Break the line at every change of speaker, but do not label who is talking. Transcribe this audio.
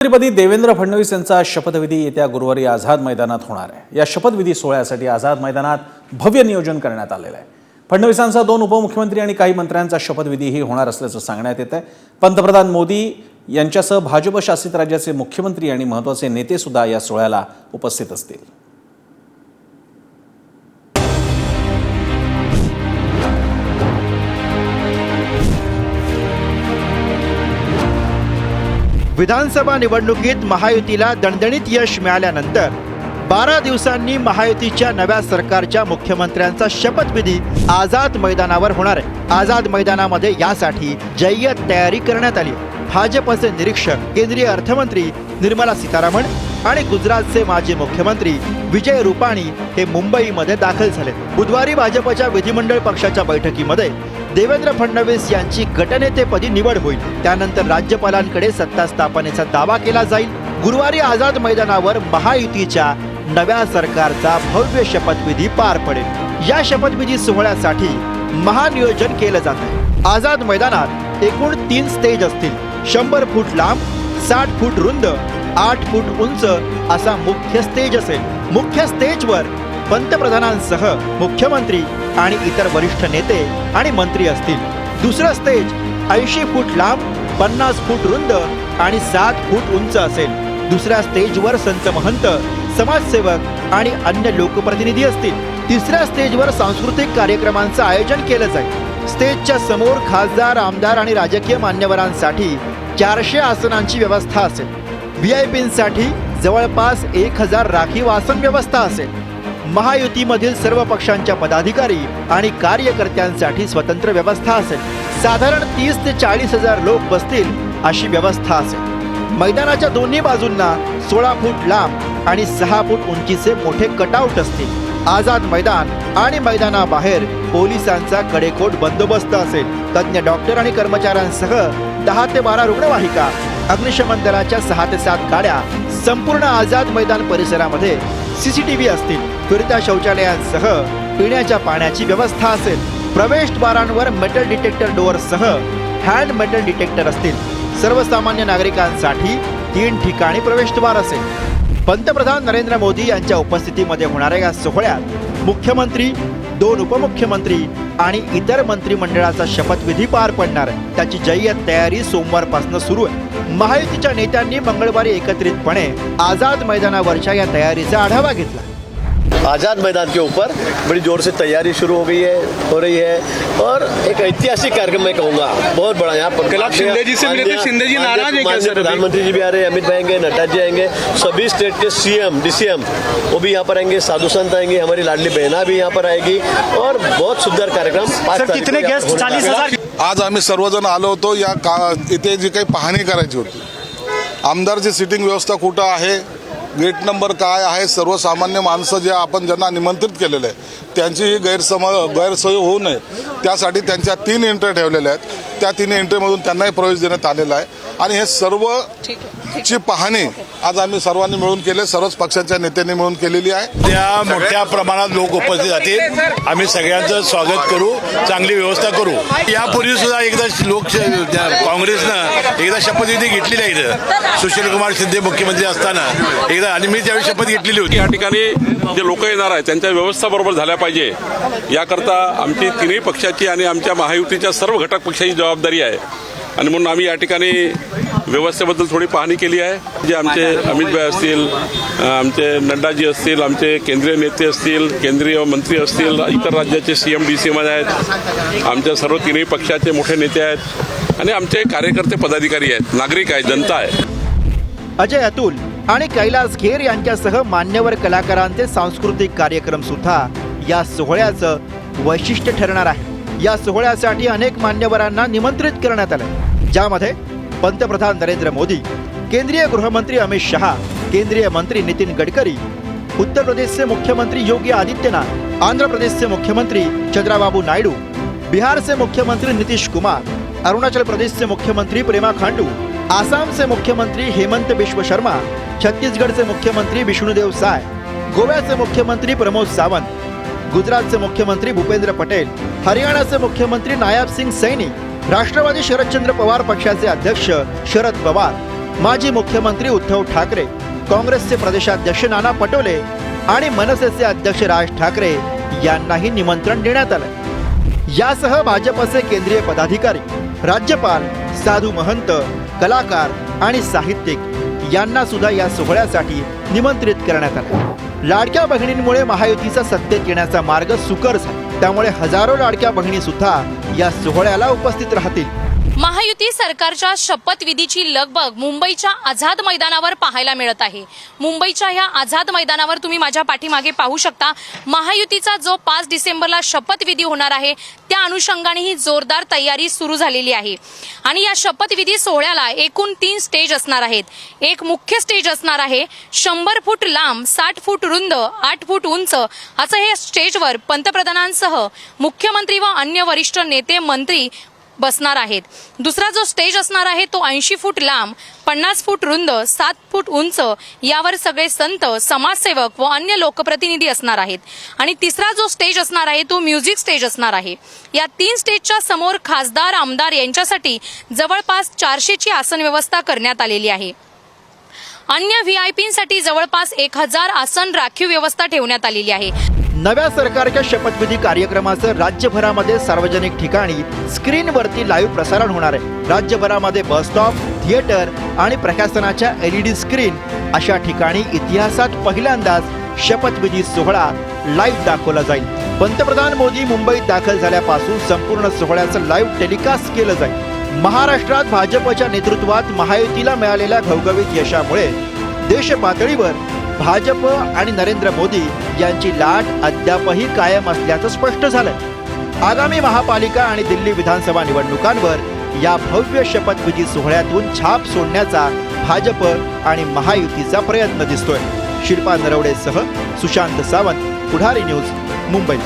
मुख्यमंत्रीपदी देवेंद्र फडणवीस यांचा शपथविधी येत्या गुरुवारी आझाद मैदानात होणार आहे। या शपथविधी सोहळ्यासाठी आझाद मैदानात भव्य नियोजन करण्यात आलेलं आहे। फडणवीसांचा 2 उपमुख्यमंत्री आणि काही मंत्र्यांचा शपथविधीही होणार असल्याचं सांगण्यात येत आहे। पंतप्रधान मोदी यांच्यासह भाजप शासित राज्याचे मुख्यमंत्री आणि महत्त्वाचे नेते सुद्धा या सोहळ्याला उपस्थित असतील।
विधानसभा निवडणुकीत महायुतीला दणदणीत यश मिळाल्यानंतर 12 दिवसांनी महायुतीच्या नव्या सरकारच्या मुख्यमंत्र्यांचा शपथविधी आझाद मैदानावर होणार आहे। आझाद मैदानामध्ये यासाठी जय्यत तयारी करण्यात आली। भाजपचे निरीक्षक केंद्रीय अर्थमंत्री निर्मला सीतारामन आणि गुजरातचे माजी मुख्यमंत्री विजय रुपाणी हे मुंबईमध्ये दाखल झाले। बुधवारी भाजपच्या विधिमंडळ पक्षाच्या बैठकीमध्ये देवेंद्र फडणवीस यांची गटनेतेपदी निवड होईल। त्यानंतर राज्यपालांकडे सत्ता स्थापनेचा दावा केला जाईल। गुरुवारी आझाद मैदानावर महायुतीच्या नव्या सरकारचा भव्य शपथविधी पार पडेल। या शपथविधी सोहळ्यासाठी महानियोजन केलं जात आहे। आझाद मैदानात एकूण 3 स्टेज असतील। 100 फूट लांब, 60 फूट रुंद, 8 फूट उंच असा मुख्य स्टेज असेल। मुख्य स्टेजवर पंतप्रधानांसह मुख्यमंत्री आणि इतर वरिष्ठ नेते आणि मंत्री असतील। दुसरं स्टेज 80 फूट लांब, 50 फूट रुंद आणि 7 फूट उंच असेल। दुसऱ्या स्टेजवर संत महंत, समाजसेवक आणि अन्य लोकप्रतिनिधी असतील। तिसऱ्या स्टेजवर सांस्कृतिक कार्यक्रमांचं आयोजन केलं जाईल। स्टेजच्या समोर खासदार, आमदार आणि राजकीय मान्यवरांसाठी 400 आसनांची व्यवस्था असेल। व्हीआयपींसाठी जवळपास 1000 राखीव आसन व्यवस्था असेल। महायुतीमधील सर्व पक्षांच्या पदाधिकारी आणि कार्यकर्त्यांसाठी स्वतंत्र व्यवस्था असेल। साधारण 30 ते 40 हजार लोक बसतील अशी व्यवस्था असेल। मैदानाच्या दोन्ही बाजूंना 16 फूट लांब आणि 6 फूट उंचीचे मोठे कटआउट असतील। आझाद मैदान आणि मैदानाबाहेर पोलिसांचा कडेकोट बंदोबस्त असेल। तज्ञ डॉक्टर आणि कर्मचाऱ्यांसह 10 ते 12 रुग्णवाहिका, अग्निशमन दलाच्या 6 ते 7 गाड्या, संपूर्ण आझाद मैदान परिसरामध्ये सीसीटीव्ही असतील। फिरत्या शौचालयांसह पिण्याच्या पाण्याची व्यवस्था असेल। प्रवेशद्वारांवर मेटल डिटेक्टर डोअरसह हँड मेटल डिटेक्टर असतील। सर्वसामान्य नागरिकांसाठी 3 ठिकाणी प्रवेशद्वार असेल। पंतप्रधान नरेंद्र मोदी यांच्या उपस्थितीमध्ये होणाऱ्या या सोहळ्यात मुख्यमंत्री, 2 उपमुख्यमंत्री आणि इतर मंत्रिमंडळाचा शपथविधी पार पडणार आहे। त्याची जय्यत तयारी सोमवारपासून सुरू आहे। महायुतीच्या नेत्यांनी मंगळवारी एकत्रितपणे आझाद मैदानावरच्या या तयारीचा आढावा घेतला।
आज़ाद मैदान के ऊपर बड़ी जोर से तैयारी शुरू हो रही है और एक ऐतिहासिक कार्यक्रम मैं कहूँगा, बहुत बड़ा। यहाँ पर
कल आप शिंदे जी से मिले थे, शिंदे जी नाराज है क्या सर?
प्रधानमंत्री जी भी आ रहे हैं, अमित भाई आएंगे, नड्डा जी आएंगे, सभी स्टेट के सीएम, डीसीएम वो भी यहाँ पर आएंगे, साधु संत आएंगे, हमारी लाडली बहना भी यहाँ पर आएगी और बहुत सुंदर कार्यक्रम।
सर, कितने गेस्ट? 40,000।
आज आम्ही सर्वजण आलो होतो इथे जी काही पाहणी करायची होती। आमदारची सिटिंग व्यवस्था कुठं आहे, गेट नंबर काय आहे, सर्वसामान्य माणसं जे आपण ज्यांना निमंत्रित केलेले आहे त्यांची गैरसोय होऊ नये त्यासाठी त्यांच्या 3 एंट्री ठेवलेल्या आहेत। त्या 3 एंट्रीमधून त्यांनाही प्रवेश देण्यात आलेला आहे आणि हे सर्व ची पाहणी आज आम्ही सर्वांनी मिळून केले, सर्वच पक्षांच्या नेत्यांनी मिळून केलेली आहे।
त्या मोठ्या प्रमाणात लोक उपस्थित राहतील। आम्ही सगळ्यांचं स्वागत करू, चांगली व्यवस्था करू। यापूर्वी सुद्धा एकदा काँग्रेसनं एकदा शपथविधी घेतलेली आहे इथं, सुशीलकुमार शिंदे मुख्यमंत्री असताना एकदा, आणि मी त्यावेळी शपथ घेतलेली होती।
या ठिकाणी जे लोक येणार आहेत त्यांच्या व्यवस्था बरोबर झाल्या पाहिजे याकरता आमची 3ही पक्षाची आणि आमच्या महायुतीच्या सर्व घटक पक्षाची जबाबदारी आहे आणि म्हणून आम्ही या ठिकाणी व्यवस्थेबद्दल थोडी पाहणी केली आहे। जे आमचे अमित भाई असतील, आमचे नड्डाजी असतील, आमचे केंद्रीय नेते असतील, केंद्रीय मंत्री असतील, इतर राज्याचे सीएम डीसीएम आहेत, आमच्या सर्व 3ही पक्षाचे मोठे नेते आहेत आणि आमचे कार्यकर्ते पदाधिकारी आहेत, नागरिक आहेत, जनता आहे।
अजय अतुल आणि कैलास खेर यांच्यासह मान्यवर कलाकारांचे सांस्कृतिक कार्यक्रम सुद्धा या सोहळ्याचं वैशिष्ट्य ठरणार आहे। या सोहळ्यासाठी अनेक मान्यवरांना निमंत्रित करण्यात आलं, ज्यामध्ये पंतप्रधान नरेंद्र मोदी, केंद्रीय गृहमंत्री अमित शहा, केंद्रीय मंत्री नितीन गडकरी, उत्तर प्रदेशचे मुख्यमंत्री योगी आदित्यनाथ, आंध्र प्रदेशचे मुख्यमंत्री चंद्राबाबू नायडू, बिहारचे मुख्यमंत्री नितीश कुमार, अरुणाचल प्रदेशचे मुख्यमंत्री प्रेमा खांडू, आसामचे मुख्यमंत्री हेमंत बिश्व शर्मा, छत्तीसगडचे मुख्यमंत्री विष्णुदेव साय, गोव्याचे मुख्यमंत्री प्रमोद सावंत, गुजरातचे मुख्यमंत्री भूपेंद्र पटेल, हरियाणाचे मुख्यमंत्री नायब सिंग सैनी, राष्ट्रवादी शरदचंद्र पवार पक्षाचे अध्यक्ष शरद पवार, माजी मुख्यमंत्री उद्धव ठाकरे, काँग्रेसचे प्रदेशाध्यक्ष नाना पटोले आणि मनसेचे अध्यक्ष राज ठाकरे यांनाही निमंत्रण देण्यात आलं। यासह भाजपचे केंद्रीय पदाधिकारी, राज्यपाल, साधू महंत, कलाकार आणि साहित्यिक यांना सुद्धा या सोहळ्यासाठी निमंत्रित करण्यात आले। लाडक्या बहिणींमुळे महायुतीचा सत्तेत येण्याचा मार्ग सुकर झाला, त्यामुळे हजारो लाडक्या बहिणी सुद्धा या सोहळ्याला उपस्थित राहतील।
महायुती सरकारच्या शपथविधीची लगबग मुंबईच्या आझाद मैदानावर पाहायला मिळत आहे। मुंबईच्या ह्या आझाद मैदानावर तुम्ही माझ्या पाठीमागे पाहू शकता, महायुतीचा जो 5 डिसेंबरला शपथविधी होणार आहे त्या अनुषंगाने ही जोरदार तयारी सुरू झालेली आहे। आणि या शपथविधी सोहळ्याला एकूण 3 स्टेज असणार आहेत। एक मुख्य स्टेज असणार आहे 100 फूट लांब, 60 फूट रुंद, 8 फूट उंच असं हे स्टेजवर पंतप्रधानांसह मुख्यमंत्री व अन्य वरिष्ठ नेते मंत्री बसणार आहेत। दुसरा जो स्टेज असणार आहे तो 80 फूट लांब, 50 फूट रुंद, 7 फूट उंच, यावर सगळे संत, समाजसेवक व अन्य लोकप्रतिनिधी असणार आहेत। आणि तिसरा जो स्टेज असणार आहे तो म्युझिक स्टेज असणार आहे। या 3 स्टेजच्या समोर खासदार, आमदार यांच्यासाठी जवळपास 400 ची आसन व्यवस्था करण्यात आलेली आहे। अन्य व्हीआयपींसाठी जवळपास 1000 आसन राखीव व्यवस्था ठेवण्यात आलेली आहे।
नव्या सरकारच्या शपथविधी कार्यक्रमाचं राज्यभरामध्ये सार्वजनिक ठिकाणी स्क्रीनवरती लाईव्ह प्रसारण होणार आहे। राज्यभरामध्ये बस स्टॉप, थिएटर आणि प्रशासनाच्या LED स्क्रीन अशा ठिकाणी इतिहासात पहिल्यांदाच शपथविधी सोहळा लाईव्ह दाखवला जाईल। पंतप्रधान मोदी मुंबईत दाखल झाल्यापासून संपूर्ण सोहळ्याचं लाईव्ह टेलिकास्ट केलं जाईल। महाराष्ट्रात भाजपच्या नेतृत्वात महायुतीला मिळालेल्या घवघवीत यशामुळे देश पातळीवर भाजप आणि नरेंद्र मोदी यांची लाट अद्यापही कायम असल्याचं स्पष्ट झालंय। आगामी महापालिका आणि दिल्ली विधानसभा निवडणुकांवर या भव्य शपथविधी सोहळ्यातून छाप सोडण्याचा भाजप आणि महायुतीचा प्रयत्न दिसतोय। शिल्पा नरवडेसह सुशांत सावंत, पुढारी न्यूज, मुंबई।